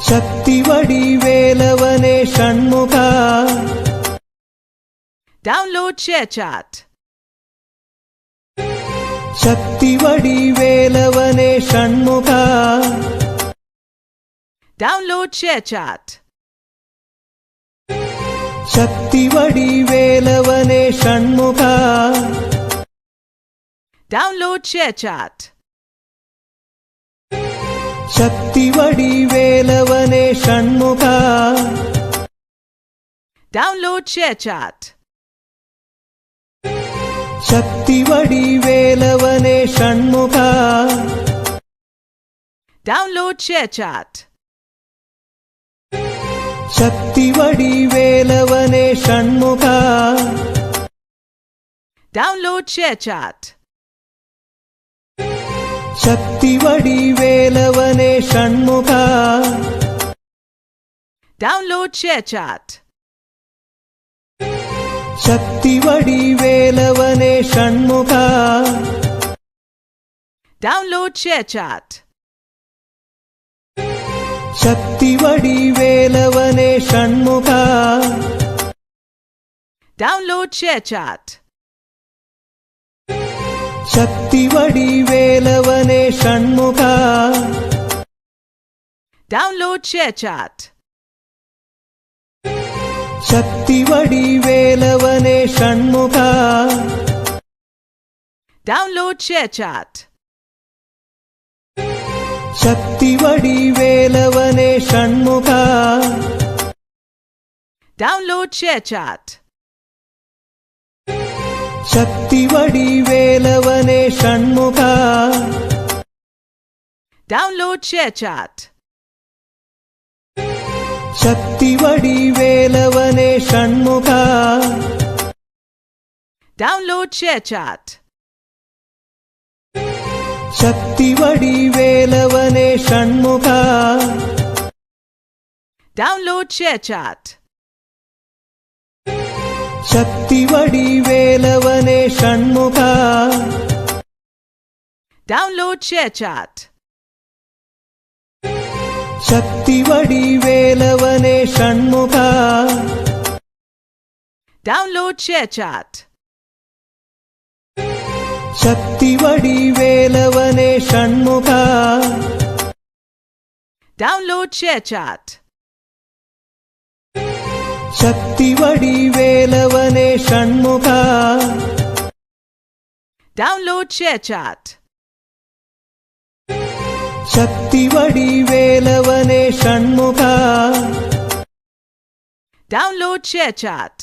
ശക്തിവടിവേലവനെ Shanmukha. Download ShareChat. ശക്തിവടിവേലവനെ Shanmukha. Download ShareChat. ശക്തിവടിവേലവനെ Shanmukha. Download ShareChat. ശക്തിവടിവേലവനെ Shanmukha. Download ShareChat. ശക്തിവടിവേലവനെ Shanmukha. Download ShareChat. ശക്തിവടിവേലവനെ Shanmukha. Download ShareChat. ശക്തിവടിവേലവനെ Shanmukha. Download ShareChat. ശക്തിവടിവേലവനെ Shanmukha. Download ShareChat. ശക്തിവടിവേലവനെ Shanmukha. Download ShareChat. ശക്തിവടിവേലവനെ Shanmukha. Download ShareChat. ശക്തിവടിവേലവനെ Shanmukha. Download ShareChat. ശക്തിവടിവേലവനെ Shanmukha. Download ShareChat. ശക്തിവടിവേലവനെ Shanmukha. Download ShareChat. ശക്തിവടിവേലവനെ Shanmukha. Download ShareChat. ശക്തിവടിവേലവനെ Shanmukha. Download ShareChat. ശക്തിവടിവേലവനെ Shanmukha. Download ShareChat. ശക്തിവടിവേലവനെ Shanmukha. Download ShareChat. ശക്തിവടിവേലവനെ Shanmukha. Download ShareChat. ശക്തിവടിവേലവനെ Shanmukha. Download ShareChat. ശക്തിവടിവേലവനെ Shanmukha. Download ShareChat.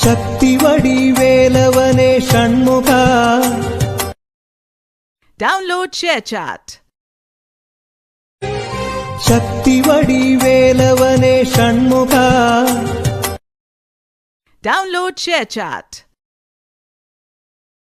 ശക്തിവടിവേലവനെ Shanmukha. Download ShareChat. ശക്തിവടിവേലവനെ Shanmukha. Download ShareChat.